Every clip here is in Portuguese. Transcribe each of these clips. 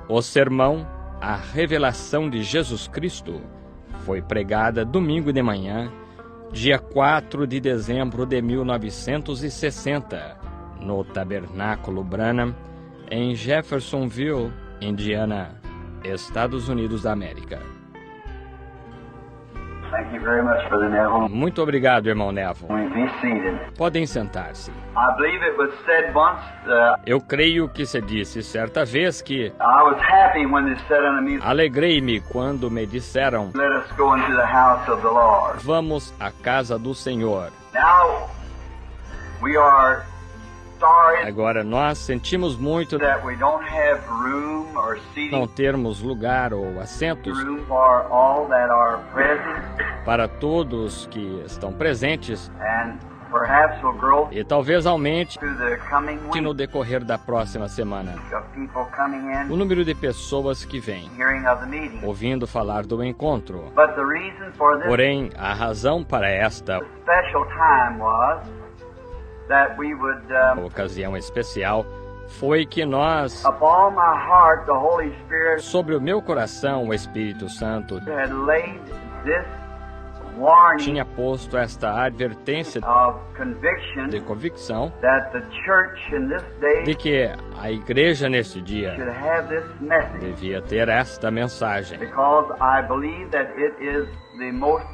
O sermão A Revelação de Jesus Cristo foi pregada domingo de manhã, dia 4 de dezembro de 1960, no Tabernáculo Branham, em Jeffersonville, Indiana, Estados Unidos da América. Thank you very much, Brother Neville. Muito obrigado, irmão Neville. Be seated. Podem sentar-se. I believe it was said once, Eu creio que se disse certa vez que I was happy when they said unto me, alegrei-me quando me disseram: let us go into the house of the Lord. vamos à casa do Senhor. Now, we are sorry Agora, nós sentimos muito that we don't have room or não seating termos lugar ou assentos room for all that are present, para todos que estão presentes, and perhaps will grow e talvez aumente through the coming no week decorrer da próxima semana of people coming o in, número de pessoas que vêm, hearing of the meeting. ouvindo falar do encontro. But the reason for this Porém, a razão para esta special time was that we would, ocasião especial foi que nós, upon my heart, the Holy Spirit sobre o meu coração, o Espírito Santo had laid this warning tinha posto esta advertência of conviction de convicção that the church in this de day que a igreja neste should dia have this message, devia ter esta mensagem, because I believe that it is the most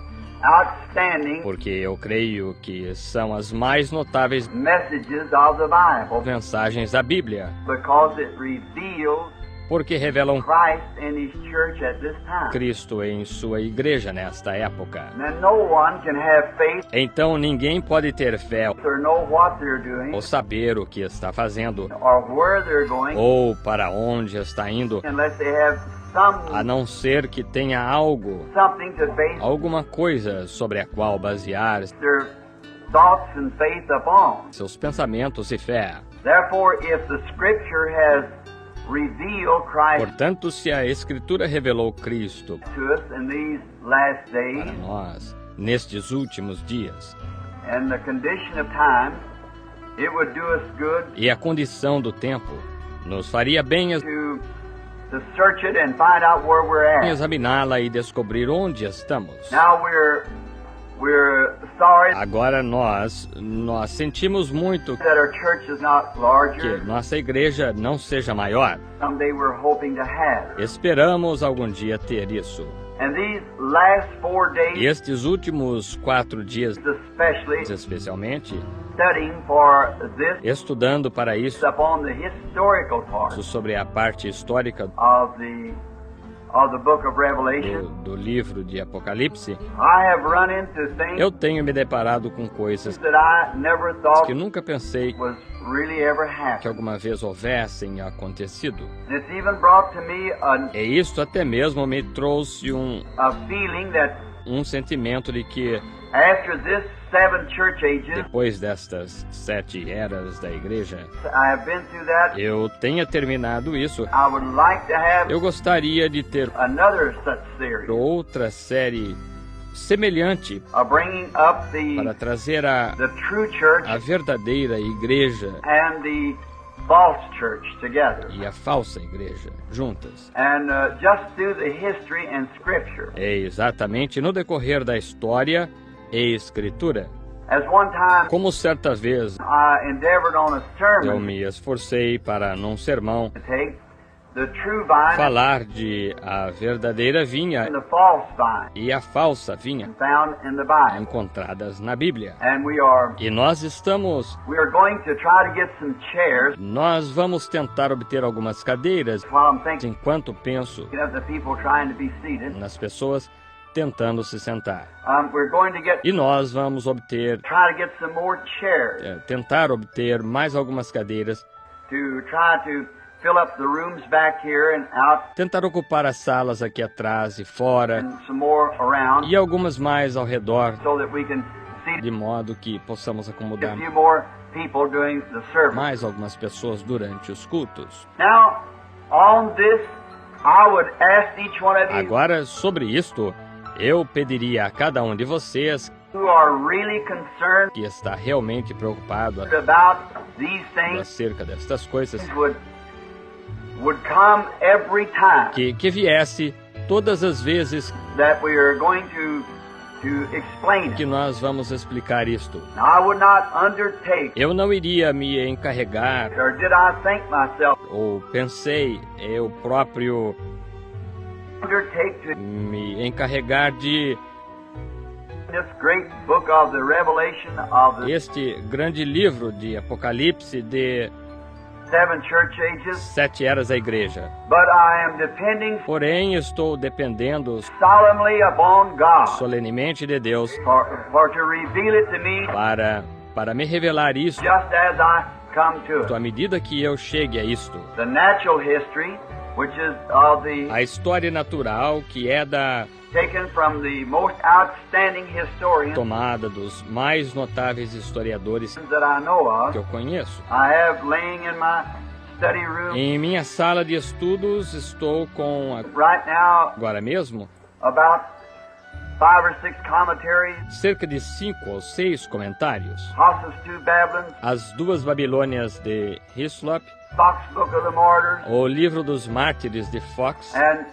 outstanding porque eu creio que são as mais notáveis messages of the Bible, mensagens da Bíblia, because it reveals porque revelam Christ and His church at this time. Cristo em sua igreja nesta época. And no one can have faith Então ninguém pode ter fé or know what they're doing ou saber o que está fazendo or where they're going ou para onde está indo, unless they have a não ser que tenha algo, something to base alguma coisa sobre a qual basear their thoughts and faith upon. seus pensamentos e fé. Therefore, if the Scripture has revealed Christ Portanto, se a Escritura revelou Cristo to us in these last days para nós nestes últimos dias, and the condition of time, it would do us good e a condição do tempo, nos faria bem to search it and find out where we're at. examiná-la e descobrir onde estamos. Now we're sorry Agora nós sentimos muito that our church is not que larger. nossa igreja não seja maior. Someday we're hoping to have. Esperamos algum dia ter isso. And these last 4 E days, estes últimos 4 dias, especially especialmente, studying for this estudando para isso, upon the historical part sobre a parte histórica of the book of Revelation, do livro de Apocalipse, I have run into things eu tenho me deparado com coisas that I never thought que nunca pensei was really ever que happening. alguma vez houvessem acontecido. It's even brought to me E isto até mesmo me trouxe a feeling that sentimento de que after this 7 church ages, depois destas 7 eras da igreja, I have been through that. eu tenha terminado isso, I would like to have eu gostaria de ter another such series outra série semelhante of bringing up para trazer a the true church verdadeira igreja and the false church together, e a falsa igreja juntas. and just through the history and scripture. É exatamente no decorrer da história e escritura. As one time Como certa vez I endeavored on a eu sermon me esforcei para, num sermão, to take the true vine falar de a verdadeira vinha and the false vine e a falsa vinha found in the Bible. encontradas na Bíblia. And we are E nós going to try to get some chairs vamos tentar obter algumas cadeiras, while I'm thinking enquanto penso of the people trying to be seated. nas pessoas tentando se sentar. We're going to E nós vamos try to get some more chairs tentar obter mais algumas cadeiras, to try to fill up the rooms back here and out, tentar ocupar as salas aqui atrás e fora, and some more around, e algumas mais ao redor, so that we can seat de modo que possamos a acomodar few more people during the service. mais algumas pessoas durante os cultos. Now, on this, I would ask each one of you Agora, sobre isto, eu pediria a cada um de vocês who are really concerned que está realmente preocupado about these things acerca destas coisas, would come every time que viesse todas as vezes that we are going to explain que it. nós vamos explicar isto. Now, I would not undertake, Eu não iria me encarregar, or did I think myself, ou pensei eu próprio undertake to me encarregar de this great book of the Revelation of the este grande livro de Apocalipse de 7 church ages, 7 eras da igreja. but I am depending Porém, estou dependendo solemnly upon God solenemente de Deus for to reveal it to me para me revelar isso just as I come to it. à medida que eu chegue a isto. The natural history, which is of the A história natural, que é taken from the most outstanding historians tomada dos mais notáveis historiadores that I know que of. eu conheço. I have laying in my study room Em minha sala de estudos estou com, right now agora mesmo, about 5 or 6 commentaries, cerca de 5 ou 6 comentários. Hossus to Babylon, As Duas Babilônias de Hislop, Fox Book of the Martyrs, o Livro dos Mártires de Fox and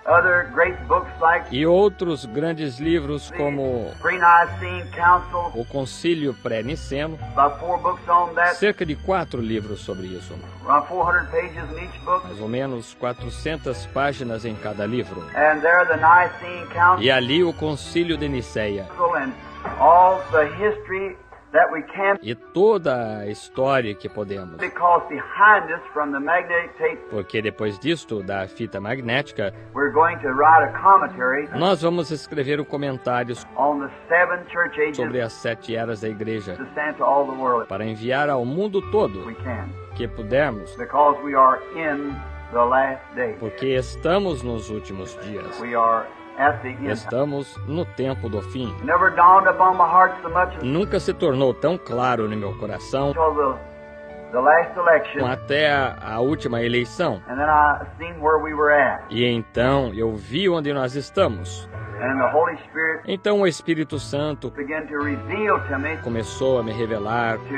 other great books like e outros grandes livros como the Pre-Nicene Council, o Concílio Pré-Niceno, about 4 books on that, cerca de 4 livros sobre isso, around 400 pages in each book. mais ou menos 400 páginas em cada livro. And there the Nicene Council E ali o Concílio de Nicéia and all the history that we can, e toda a história que podemos. because behind us from the magnetic tape, Porque depois disto, da fita magnética, we're going to write a commentary nós vamos escrever comentários on the 7 church ages sobre as 7 eras da igreja to send to all the world. para enviar ao mundo todo We can, que pudermos, because we are in the last days. porque estamos nos últimos dias. We are at the end. Estamos no tempo do fim. It never dawned upon my heart so much Nunca se tornou tão claro no meu coração until the last election, até a última eleição. and then I seen where we were at, E então eu vi onde nós estamos. and the Holy Spirit Então o Espírito Santo began to reveal to me começou a me revelar to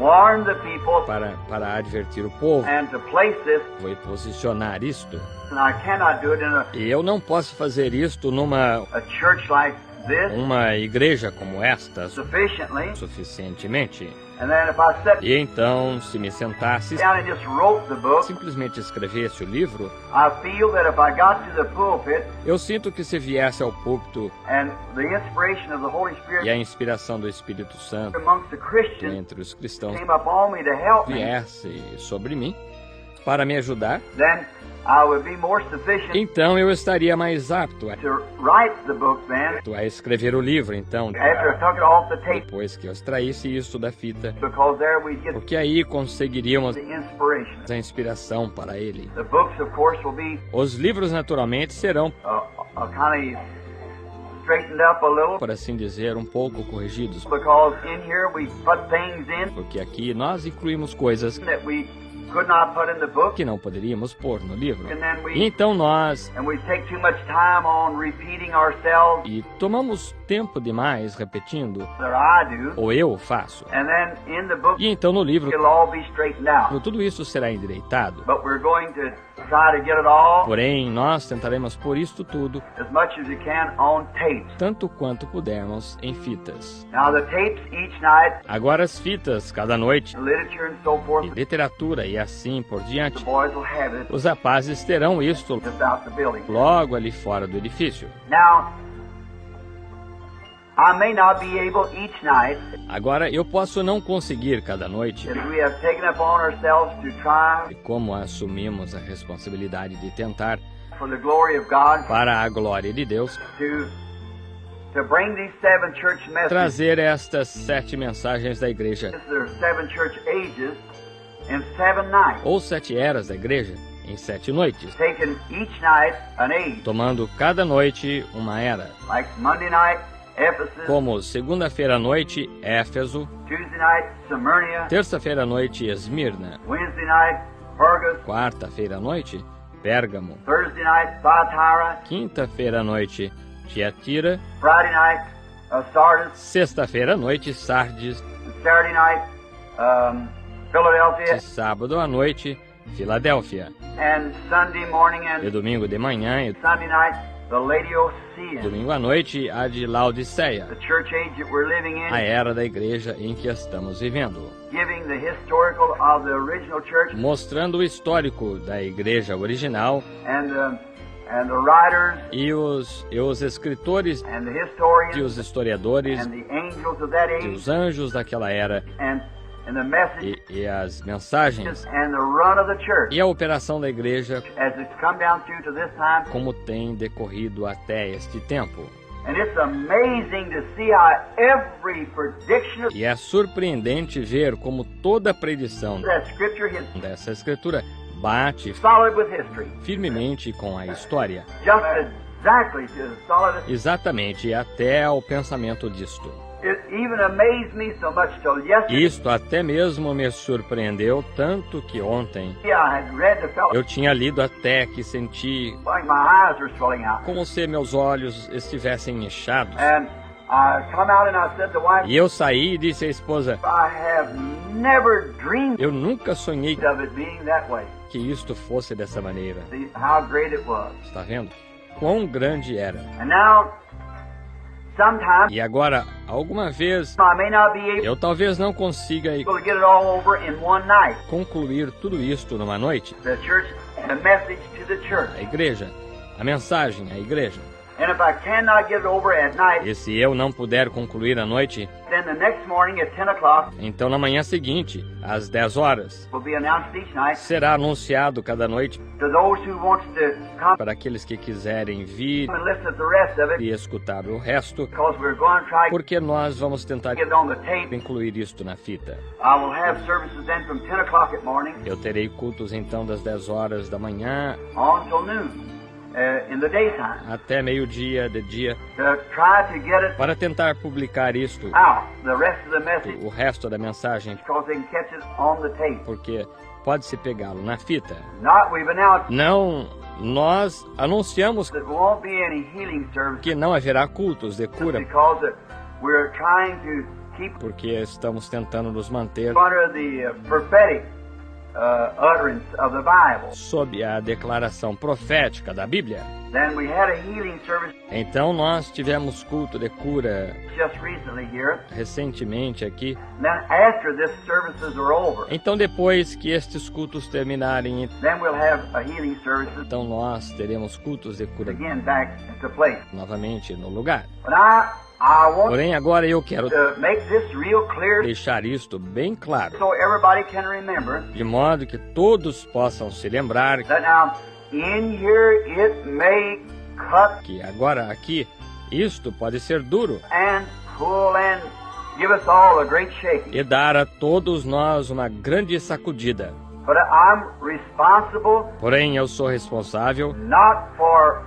warn the people para advertir o povo and to place this, e posicionar isto. and I cannot do it in E eu não posso fazer isto numa a church like this uma igreja como esta sufficiently. suficientemente. And then if I sat E então, se me sentasse, down and just wrote the book, simplesmente escrevesse o livro, I feel that if I got to the pulpit eu sinto que se viesse ao púlpito and the inspiration of the Holy e Spirit a inspiração do Espírito Santo amongst the Christians entre os cristãos came upon me to help me, viesse sobre mim para me ajudar, then I would be more sufficient então eu estaria mais apto to write the book then a escrever o livro. Então, after I took it off the tape, depois que eu extraísse isso da fita, because there we get porque aí conseguiríamos the inspiration. a inspiração para ele. The books, of course, will be Os livros, naturalmente, serão, kind of straightened up a little, por assim dizer, um pouco corrigidos, because in here we put things in porque aqui nós incluímos coisas that we could not put in the book, que não poderíamos pôr no livro. and then E então nós we take too much time on repeating ourselves, e tomamos tempo demais repetindo, or I do, ou eu faço. and then in the book E então no livro, it'll all be straightened out. tudo isso será endireitado. But we're going to try to get it all Porém, nós tentaremos pôr isto tudo, as much as we can on tapes. tanto quanto pudermos, em fitas. Now the tapes each night, Agora as fitas, cada noite, literature and so e forth, literatura e assim por the diante. boys will have it Os rapazes terão isto just out the building. logo ali fora do edifício. Now, I may not be able each night, Agora, eu posso não conseguir cada noite, as we have taken upon ourselves to try e como assumimos a responsabilidade de tentar, for the glory of God para a glória de Deus, to bring these 7 church messages. trazer estas 7 mensagens da igreja, There are 7 church ages in 7 nights, ou 7 eras da igreja, em 7 noites, taking each night an age, tomando cada noite uma era, like Monday night, Ephesus, como segunda-feira à noite, Éfeso, Tuesday night, Smyrna, terça-feira à noite, Esmirna, Wednesday night, Pergus, quarta-feira à noite, Pérgamo, Thursday night, Thyatira, quinta-feira à noite, Tiatira, Friday night, Sardis, sexta-feira à noite, Sardes, Saturday night, Philadelphia, sábado à noite, Filadélfia, and Sunday morning e and domingo de manhã e Sunday night, the Laodicean, domingo à noite a de Laodiceia, the church age that we're living a in, era da igreja em que estamos vivendo, giving the historical of the original church mostrando o histórico da igreja original and the writers e os escritores and the e historians os historiadores and the angels of that e age os anjos daquela era and the messages e as mensagens and the run of the church e a operação da igreja as it's come down through to this time. como tem decorrido até este tempo. And it's amazing to see how every prediction of E é surpreendente ver como toda a predição that scripture is dessa escritura bate solid with history. firmemente com a história, Just exactly to the solid. exatamente até ao pensamento disto. It even amazed me so much till yesterday. Isto até mesmo me surpreendeu tanto que ontem I had read the fellow eu tinha lido até que senti like my eyes were swelling out. como se meus olhos estivessem inchados. And I come out and I said to the wife, E eu saí e disse à esposa, I have never dreamed eu nunca sonhei of it being that way. que isto fosse dessa maneira. See how great it was. Está vendo? Quão grande era. And now, sometimes E agora, alguma vez, I may not be able eu talvez não consiga to get it all over in one night. concluir tudo isto numa noite. The church, the message to the church. A igreja, a mensagem à igreja. And if I cannot get it over at night, E se eu não puder concluir à noite, then the next morning at 10 o'clock então na manhã seguinte, às 10 horas, will be announced each night será anunciado cada noite to those who want to come para aqueles que quiserem vir and listen to the rest of it, e escutar o resto, because we're going to try to porque nós vamos tentar get it on the tape. incluir isto na fita. I will have services then from 10 o'clock at morning Eu terei cultos então das 10 horas da manhã on till noon in the daytime até meio-dia de dia, to try to get it para tentar publicar isto, out, the rest of the message, o resto da mensagem, because they can catch it on the tape. porque pode-se pegá-lo na fita. Not, we've announced Não, nós anunciamos that there won't be any healing services que não haverá cultos de cura, because we're trying to keep porque estamos tentando nos manter under the prophetic utterance of the Bible. sob a declaração profética da Bíblia. Then we had a healing service Então nós tivemos culto de cura just recently here. recentemente aqui. Then after this services are over, Então depois que estes cultos terminarem, then we'll have a healing services então nós teremos cultos de cura again back at the place. novamente no lugar. But I want Porém agora eu quero to make this real clear deixar isto bem claro, so everybody can remember de modo que todos possam se lembrar that now in here it may cut que agora aqui isto pode ser duro and pull and give us all a great shaking. e dar a todos nós uma grande sacudida. But I'm responsible Porém eu sou responsável not for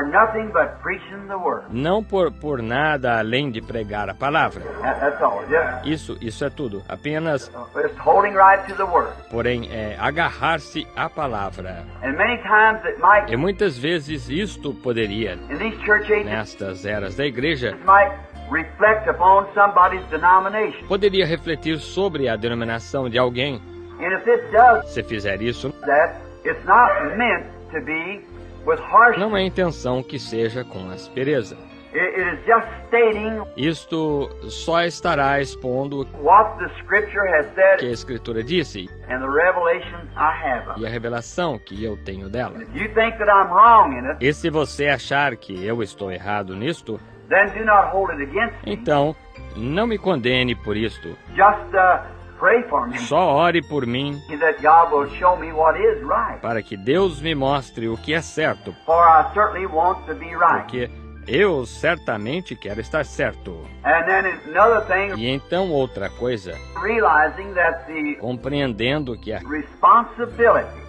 nothing but preaching the word. não por nada além de pregar a palavra. That's all. Just Isso é tudo. Apenas, holding right to the word. porém, é agarrar-se à palavra. And many times it might, E muitas vezes isto poderia, in these church ages, nestas eras da igreja, it might reflect upon somebody's denomination. poderia refletir sobre a denominação de alguém. And if it does Se fizer isso, that, it's not meant to be with harshness. não é intenção que seja com aspereza. It is just stating Isto só estará expondo what the Scripture has o que said a Escritura disse and the revelation I have of e a revelação que eu tenho dela. it. If you think that I'm wrong in it, E se você achar que eu estou errado nisto, then do not hold it against me. então não me condene por isto. Just pray for me Só ore por mim that God will show me what is right. para que Deus me mostre o que é certo, For I certainly want to be right. porque eu certamente quero estar certo. And then another thing, E então outra coisa, realizing that the compreendendo que a responsibility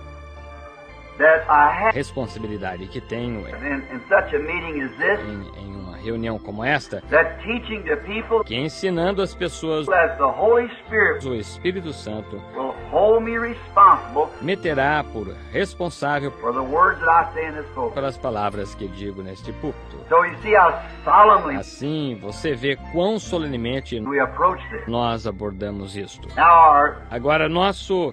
that I have responsabilidade que tenho in such a meeting as this, em uma reunião como esta, that teaching the people que ensinando as pessoas that the Holy Spirit o Espírito Santo will hold me responsible me terá por responsável for the words that I say in this pulpit. pelas palavras que digo neste púlpito. So you see how solemnly Assim, você vê quão solenemente we approach this. nós abordamos isto. Now Agora, nosso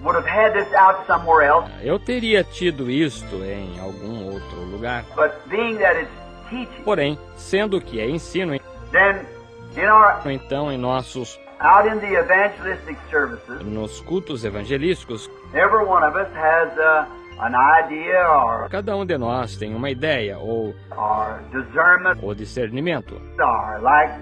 would have had this out somewhere else, Eu teria tido isto em algum outro lugar. but being that it's teaching, Porém, sendo que é ensino, then in our então em nossos out in the evangelistic services, nos cultos evangelísticos, every one of us has an idea cada um de nós tem uma ideia ou discernment discernimento, or like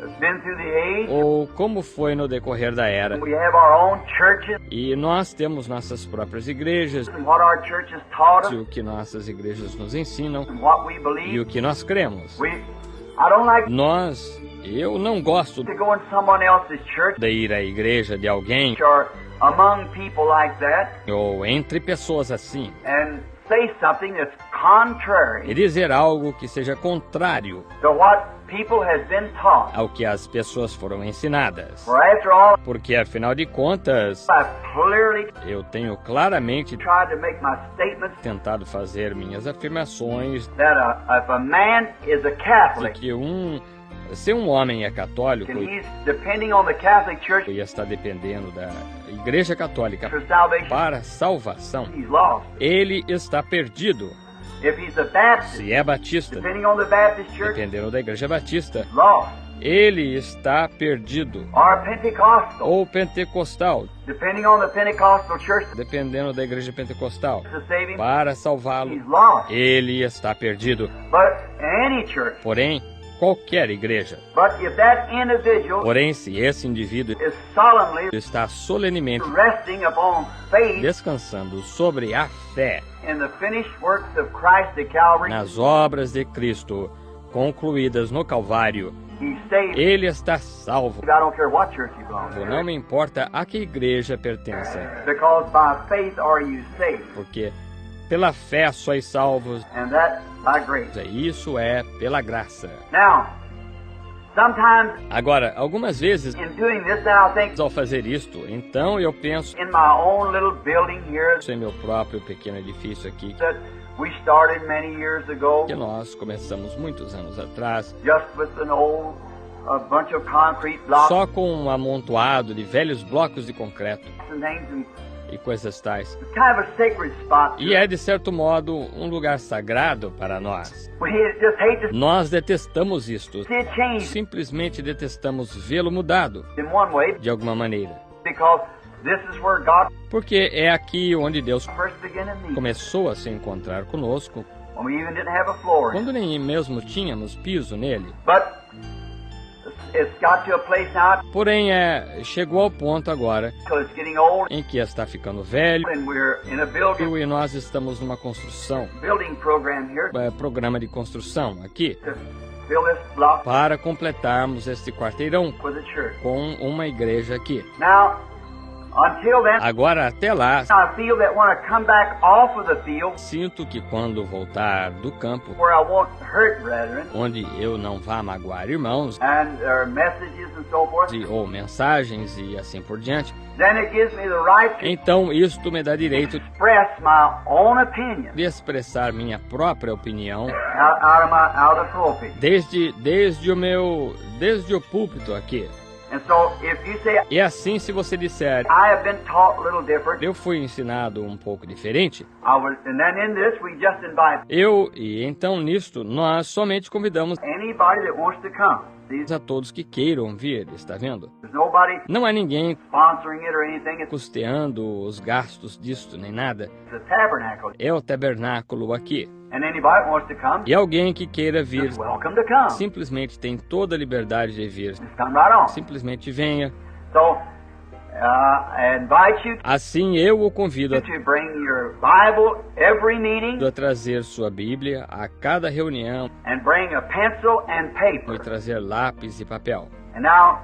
it's been through the age. ou como foi no decorrer da era. We have our own churches E nós temos nossas próprias igrejas, and what our churches taught e us o que nossas igrejas nos ensinam and what we e believe. o que nós cremos. I don't like Eu não gosto to go in someone else's church de ir à igreja de alguém or among people like that ou entre pessoas assim and say something that's contrary e dizer algo que seja contrário to what people has been taught. ao que as pessoas foram ensinadas. For after all, Porque, afinal de contas, I've clearly eu tenho claramente tried to make my statements tentado fazer minhas afirmações that if a man is a de Catholic que se um homem é católico and he's depending on the Catholic Church e está dependendo da Igreja Católica for salvation, para salvação, he's lost. ele está perdido. If he's a Baptist, Se é batista, depending on the Baptist Church, dependendo da Igreja Batista, lost. ele está perdido. Or Pentecostal, Ou pentecostal, depending on the Pentecostal Church dependendo da Igreja Pentecostal, to save him, para salvá-lo, he's lost. ele está perdido. But any church, Porém, qualquer igreja. but if that individual Porém, se esse indivíduo is solemnly está solenemente resting upon faith descansando sobre a fé in the finished works of Christ at Calvary, nas obras de Cristo concluídas no Calvário, he's saved. ele está salvo. I don't care what church you belong Não to, me importa a que igreja pertença, because by faith are you saved, porque pela fé sois salvos, and that by grace. e isso é pela graça. Now, sometimes Agora, algumas vezes, in doing this, then I'll think ao fazer isto, então eu penso in my own little building here em meu próprio pequeno edifício aqui, that we started many years ago, que nós começamos muitos anos atrás, just with a bunch of concrete blocks só com um amontoado de velhos blocos de concreto and things, and e coisas tais. it's kind of a sacred spot. E é, de certo modo, um lugar sagrado para nós. We just hate to Nós detestamos isto. see it change Simplesmente detestamos vê-lo mudado, in one way, de alguma maneira. because this is where God Porque é aqui onde Deus first began in me, começou a se encontrar conosco, when we even didn't have a floor. quando nem mesmo tínhamos piso nele. But it's got to a place now Porém, chegou ao ponto agora till it's getting old, em que está ficando velho and we're in a building e nós estamos numa construção, program here programa de construção aqui, to fill this block para completarmos este quarteirão with a church. com uma igreja aqui. Now, until then, Agora, até lá, I feel that when I come back off of the field, sinto que quando voltar do campo, where I won't hurt brethren, onde eu não vá magoar irmãos, and their messages and so forth, ou mensagens e assim por diante, then it gives me the right to então isto me dá direito express my own opinion de expressar minha própria opinião out of the pulpit. desde o púlpito aqui. And so, if you say, E assim, se você disser, I have been taught a little different, eu fui ensinado um pouco diferente, and then in this, we just invite e então nisto nós somente convidamos anybody that wants to come. See, a todos que queiram vir, está vendo? there's nobody Não há ninguém sponsoring it or anything. It's custeando os gastos disto, nem nada. the tabernacle. É o tabernáculo aqui. And anybody that wants to come, E alguém que queira vir, is welcome to come. simplesmente tem toda a liberdade de vir. Just come right on. Simplesmente venha. So, I invite you Assim eu o convido to bring your Bible every meeting a trazer sua Bíblia a cada reunião and bring a pencil and e paper. trazer lápis e papel. And now,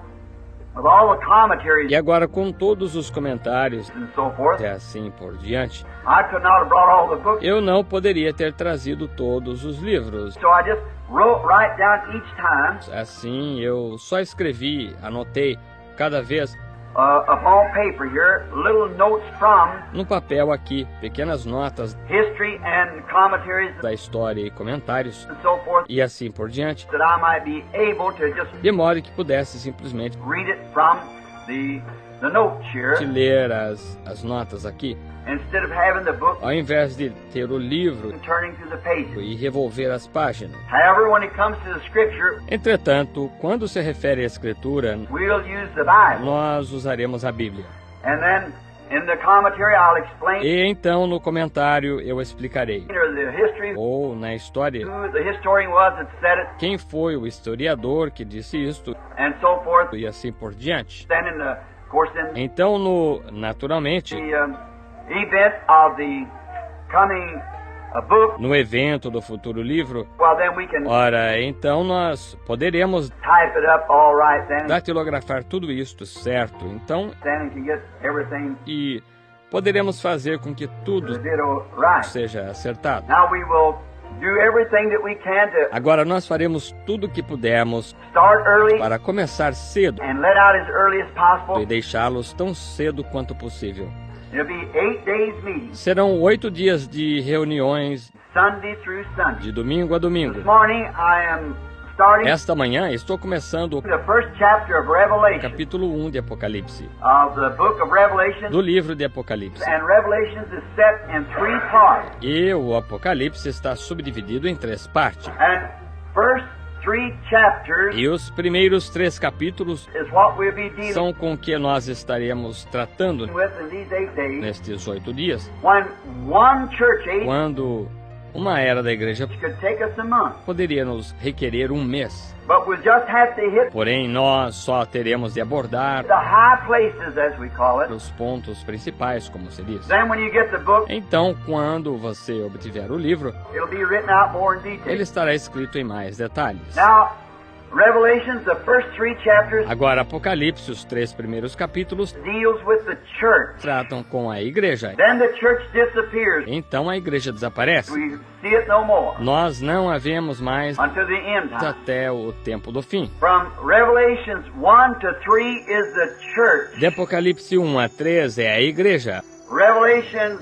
with all the commentaries E agora, com todos os comentários and so forth, e assim por diante, I could not have brought all the books. eu não poderia ter trazido todos os livros. So I just wrote right down each time Assim, eu só escrevi, anotei cada vez upon paper here little notes from no papel aqui, pequenas notas history and commentaries da história e comentários and so forth, e assim por diante, that I might be able to just de modo que pudesse simplesmente read it from the notes here, te ler as notas aqui, instead of having the book ao invés de ter o livro and turning through the pages. e revolver as páginas. However, when it comes to the Scripture, Entretanto, quando se refere à Escritura, we'll use the Bible. nós usaremos a Bíblia. And then in the commentary, I'll explain E então, no comentário, eu explicarei, the history, ou na história, who the historian was that said it, quem foi o historiador que disse isto, and so forth. e assim por diante. Then, of course, in Então, naturalmente, the event of the coming book, no evento do futuro livro, well, then we can ora, então nós poderemos type it up all right then, datilografar tudo isto, certo? Então, and can get everything e poderemos fazer com que tudo did all right. seja acertado. Now we will do everything that we can to Agora nós faremos tudo o que pudermos start early para começar cedo and let out as early as e possible. deixá-los tão cedo quanto possível. It'll be 8 days meetings, Serão 8 dias de reuniões, Sunday through Sunday. de domingo a domingo. This morning I am starting Esta manhã estou começando the first chapter of o Revelation, capítulo 1 de Apocalipse, of the book of Revelation. do livro de Apocalipse. And Revelations is set in 3 parts. E o Apocalipse está subdividido em 3 partes. And first 3 chapters E os primeiros 3 capítulos is what we'll be dealing são com que nós estaremos tratando with in these 8 days. nestes 8 dias, When one church age quando uma era da igreja could take us a month. poderia nos requerer um mês. But we'll just have to hit Porém, nós só teremos de abordar the high places, as we call it. os pontos principais, como se diz. Then when you get the book, Então, quando você obtiver o livro, it'll be written out more in detail. ele estará escrito em mais detalhes. Now, Revelations, the first 3 chapters, Agora, Apocalipse, os 3 primeiros capítulos, deals with the church. tratam com a igreja. Then the church disappears. Então a igreja desaparece. We see it no more Nós não a vemos mais until the end time. até o tempo do fim. From Revelations 1 to 3 is the church. De Apocalipse 1 a 3 é a igreja. Revelations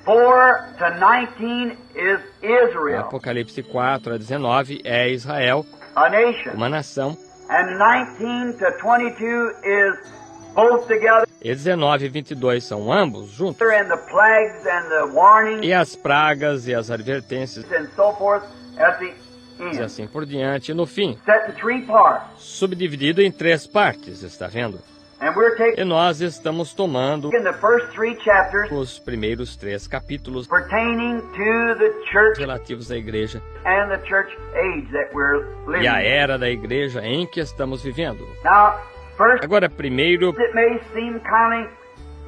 4 to 19 is Israel, Apocalipse 4 a 19 é Israel, a nation. uma nação. And 19 to 22 is both together, E 19 e 22 são ambos juntos. and the plagues and the warnings E as pragas e as advertências and so forth at the e end. assim por diante. E no fim, Set in 3 parts. subdividido em 3 partes, está vendo? And we're taking E nós estamos tomando the first 3 chapters os primeiros 3 capítulos pertaining to the church relativos à igreja and the church age that we're living e a in. era da igreja em que estamos vivendo. Now, first, Agora, primeiro, it may seem kind of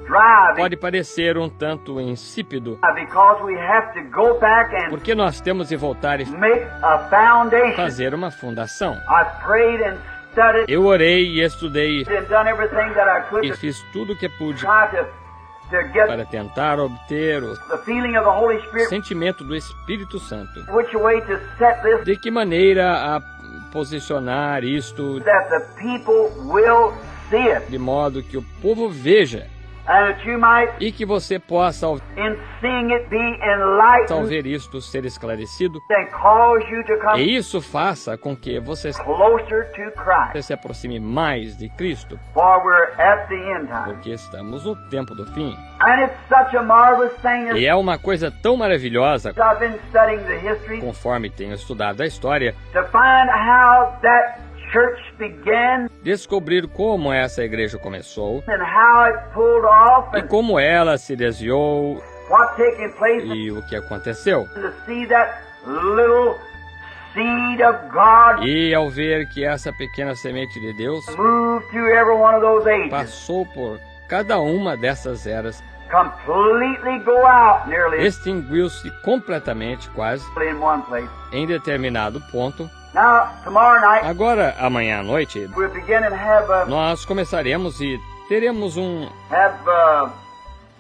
dry pode parecer um tanto insípido, because we have to go back and porque nós temos de voltar e make a foundation. fazer uma fundação. I've prayed and studied Eu orei e estudei and done everything that I could e to fiz tudo o que pude try to get para tentar obter o the feeling of the Holy Spirit, sentimento do Espírito Santo. which way to set this De que maneira a posicionar isto that the people will see it, de modo que o povo veja and that you might, e que você possa, in seeing it, be ao enlightened ver isto, ser esclarecido. and cause you to come E isso faça com que você closer to Christ, se aproxime mais de Cristo, for we're at the end time. porque estamos no tempo do fim. And it's such a marvelous thing E as é uma coisa tão maravilhosa, I've been studying the history conforme tenho estudado a história, to find how that church began descobrir como essa igreja começou and how it pulled off e and como ela se desviou what taking place e o que aconteceu. and to see that little seed of God E ao ver que essa pequena semente de Deus move through every one of those ages, passou por cada uma dessas eras, completely go out nearly extinguiu-se completamente, quase, in one place. em determinado ponto. Now, tomorrow night, Agora, amanhã à noite, we'll begin and have nós começaremos e teremos um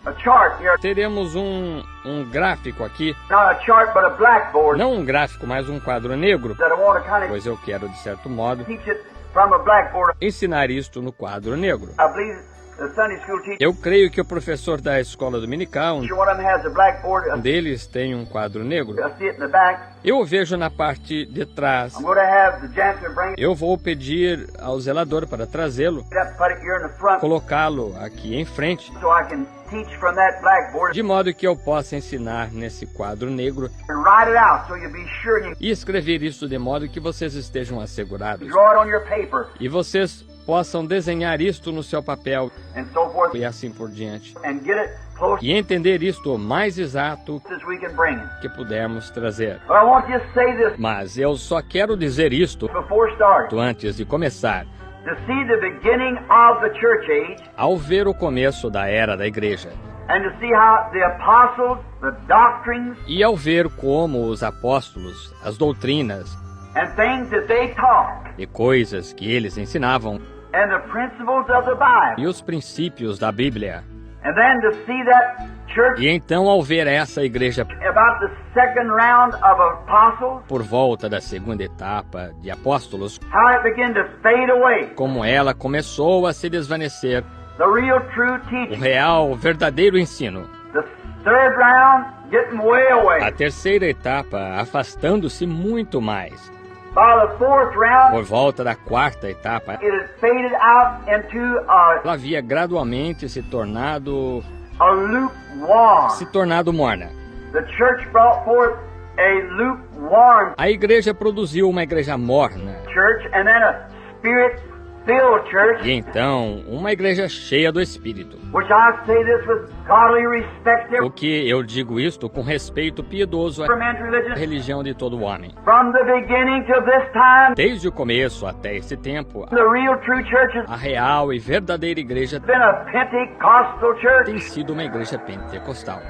a chart here. teremos um gráfico aqui, Not a chart, but a blackboard não um gráfico, mas um quadro negro, that I want to kind of pois eu quero, de certo modo, teach it from a blackboard. ensinar isto no quadro negro. I believe the Sunday school teacher, Eu creio que o professor da escola dominical, one of them has a blackboard. um deles tem um quadro negro. I see it in the back. Eu o vejo na parte de trás. I'm going to have the janitor bring it Eu vou pedir ao zelador para trazê-lo, up, put it here in the front, colocá-lo aqui em frente, so I can teach from that blackboard de modo que eu possa ensinar nesse quadro negro and write it out, so you'll be sure and you e escrever isso de modo que vocês estejam assegurados draw it on your paper e vocês possam desenhar isto no seu papel and so forth, e assim por diante. and get it close E entender isto o mais exato as we can bring it. que pudermos trazer. But I want to just say this Mas eu só quero dizer isto before starting. antes de começar. To see the beginning of the church age Ao ver o começo da era da igreja and to see how the apostles, the doctrines, e ao ver como os apóstolos, as doutrinas and things that they taught, e coisas que eles ensinavam and the principles of the Bible, e os princípios da Bíblia. and then to see that church E então, ao ver essa igreja about the second round of apostles, por volta da segunda etapa de apóstolos, how it began to fade away. como ela começou a se desvanecer, The real true o teaching. real, o verdadeiro ensino. The third round getting way A away. terceira etapa afastando-se muito mais. By the fourth round, Por volta da quarta etapa, it had faded out into ela havia gradualmente se tornado lukewarm. morna. The church brought forth a lukewarm A igreja produziu uma igreja morna. church and then a spirit-filled church, E então, uma igreja cheia do Espírito. which I say this with godly respect O que eu digo isto com respeito piedoso for à man's religion. religião de todo homem. From the beginning to this time, Desde o começo até esse tempo, the real true church has a real e verdadeira igreja been a Pentecostal church. tem sido uma igreja pentecostal.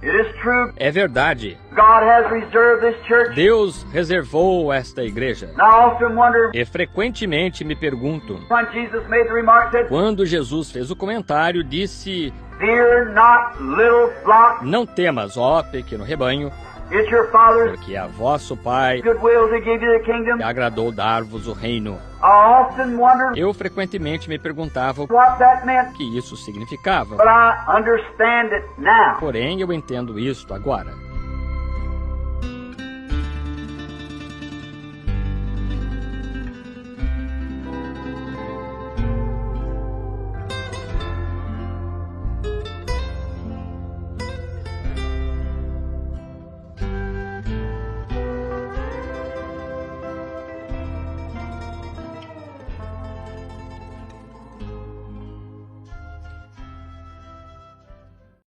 It is true. É verdade, God has reserved this church. Deus reservou esta igreja. And I often wonder E frequentemente me pergunto, when Jesus made the remark that, quando Jesus fez o comentário, disse: "Fear not, little flock, Não temas, ó pequeno rebanho, it's your Father's porque a vosso Pai good will to give you the kingdom." agradou dar-vos o reino. I often wonder Eu frequentemente me perguntava o what that meant, que isso significava. but I understand it now. Porém, eu entendo isto agora.